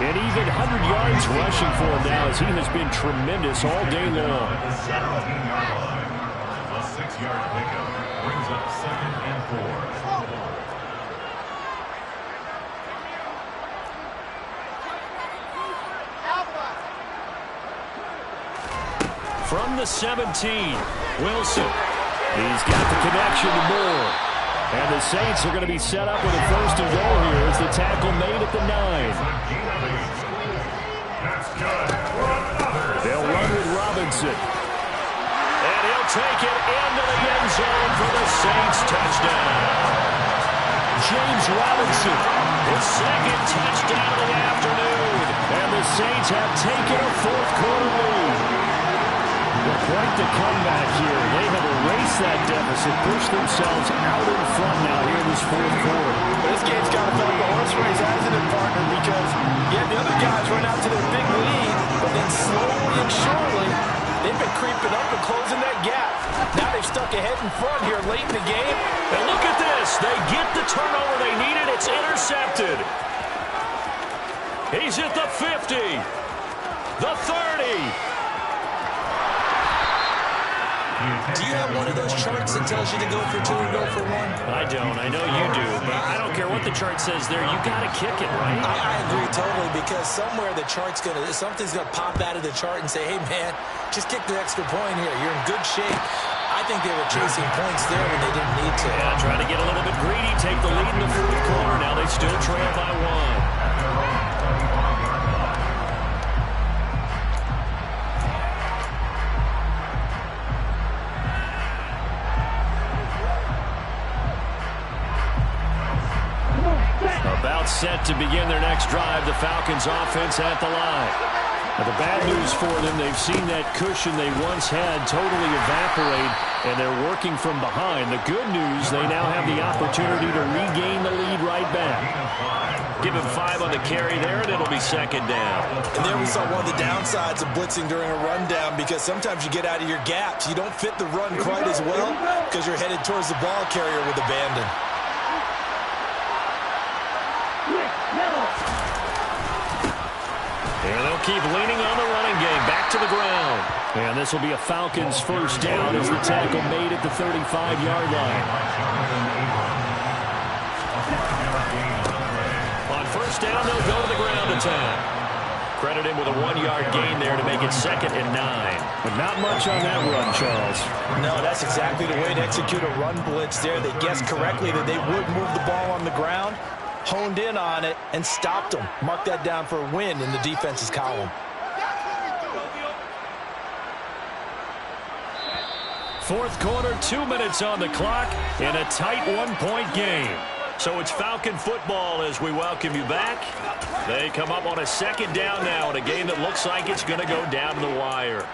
And even 100 yards rushing for him now as he has been tremendous all day long. The 17-yard line. A 6-yard pickup brings up 2nd and 4. From the 17, Wilson. He's got the connection to Moore. And the Saints are going to be set up with a 1st and goal here as the tackle made at the 9. That's good. They'll run with Robinson. And he'll take it into the end zone for the Saints touchdown. James Robinson, his 2nd touchdown of the afternoon. And the Saints have taken a 4th quarter lead. Quite the comeback here. They have erased that deficit, pushed themselves out in front now here in this 4th quarter. This game's kind of felt like a horse race, hasn't it, partner? Because, yeah, the other guys run out to their big lead, but then slowly and surely, they've been creeping up and closing that gap. Now they've stuck ahead in front here late in the game. And look at this. They get the turnover they needed. It's intercepted. He's at the 50, the 30. Do you have one of those charts that tells you to go for 2 and go for 1? I don't. I know you do. But I don't care what the chart says there. You got to kick it, right? I agree totally, because somewhere the chart's going to, something's going to pop out of the chart and say, hey, man, just kick the extra point here. You're in good shape. I think they were chasing points there when they didn't need to. Yeah, trying to get a little bit greedy, take the lead in the 4th quarter. Now they still trail by 1. About set to begin their next drive, the Falcons offense at the line. Now, the bad news for them, they've seen that cushion they once had totally evaporate, and they're working from behind. The good news, they now have the opportunity to regain the lead right back. Give him 5 on the carry there, and it'll be 2nd down. And there we saw one of the downsides of blitzing during a rundown, because sometimes you get out of your gaps. You don't fit the run quite as well because you're headed towards the ball carrier with abandon. And they'll keep leaning on the running game. Back to the ground. And this will be a Falcons first down as the tackle made at the 35-yard line. On first down, they'll go to the ground attack. Credit him with a 1-yard gain there to make it 2nd and 9. But not much on that run, Charles. No, that's exactly the way to execute a run blitz there. They guessed correctly that they would move the ball on the ground, honed in on it, and stopped them. Mark that down for a win in the defense's column. Fourth quarter, 2 minutes on the clock in a tight 1-point game. So it's Falcon football as we welcome you back. They come up on a 2nd down now in a game that looks like it's going to go down to the wire.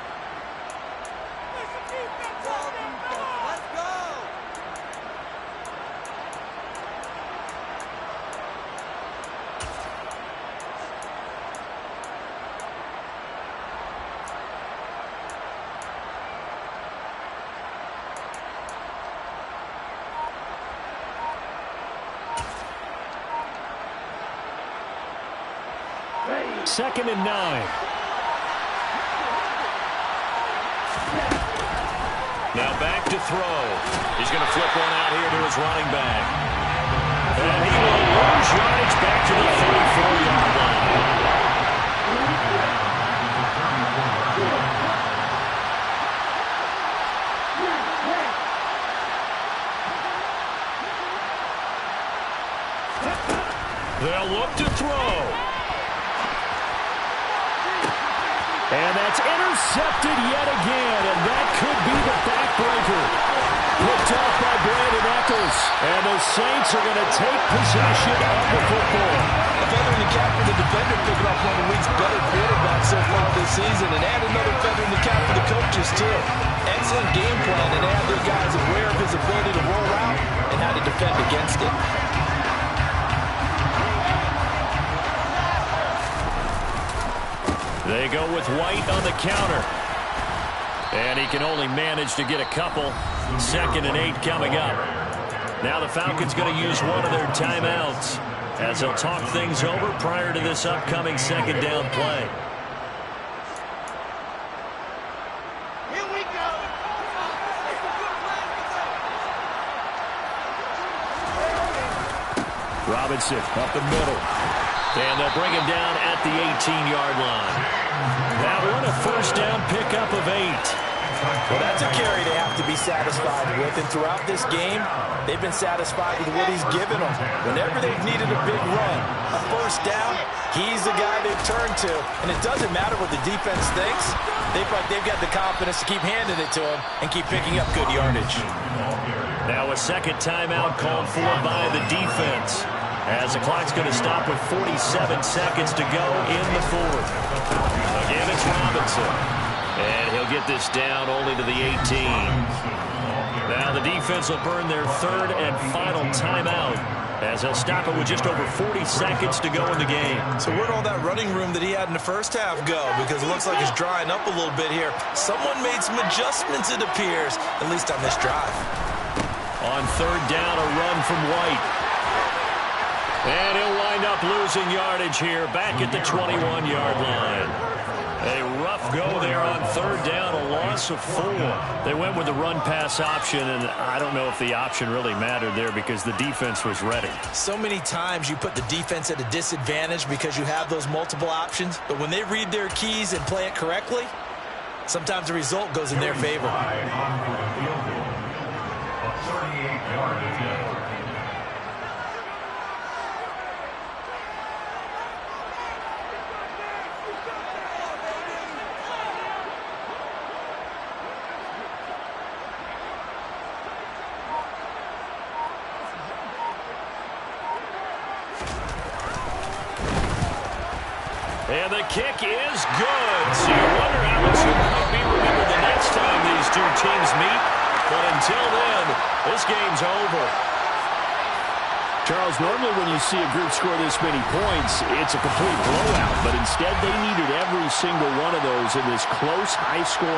Second and 9. Now back to throw. He's going to flip one out here to his running back. And he will lose yardage back to the 34-yard line. They'll look to throw. And that's intercepted yet again, and that could be the backbreaker. Picked off by Brandon Eccles, and the Saints are going to take possession of the football. A feather in the cap for the defender, picking off one of the league's better quarterbacks so far this season, and add another feather in the cap for the coaches, too. Excellent game plan, and they have their guys aware of his ability to roll out and how to defend against it. They go with White on the counter. And he can only manage to get a couple. 2nd and 8 coming up. Now the Falcons going to use one of their timeouts as they'll talk things over prior to this upcoming 2nd down play. Here we go. Robinson up the middle. And they'll bring him down at the 18-yard line. That one a first down pickup of 8. Well, that's a carry they have to be satisfied with. And throughout this game, they've been satisfied with what he's given them. Whenever they've needed a big run, a first down, he's the guy they've turned to. And it doesn't matter what the defense thinks. They've got the confidence to keep handing it to him and keep picking up good yardage. Now a second timeout called for by the defense, as the clock's going to stop with 47 seconds to go in the 4th. Again, it's Robinson. And he'll get this down only to the 18. Now the defense will burn their 3rd and final timeout, as they'll stop it with just over 40 seconds to go in the game. So where'd all that running room that he had in the first half go? Because it looks like it's drying up a little bit here. Someone made some adjustments, it appears, at least on this drive. On 3rd down, a run from White. And he'll wind up losing yardage here back at the 21-yard line. A rough go there on 3rd down, a loss of 4. They went with the run-pass option, and I don't know if the option really mattered there because the defense was ready. So many times you put the defense at a disadvantage because you have those multiple options, but when they read their keys and play it correctly, sometimes the result goes in their favor. And the kick is good. So you wonder how this might be remembered the next time these two teams meet. But until then, this game's over. Charles, normally when you see a group score this many points, it's a complete blowout. But instead, they needed every single one of those in this close, high-scoring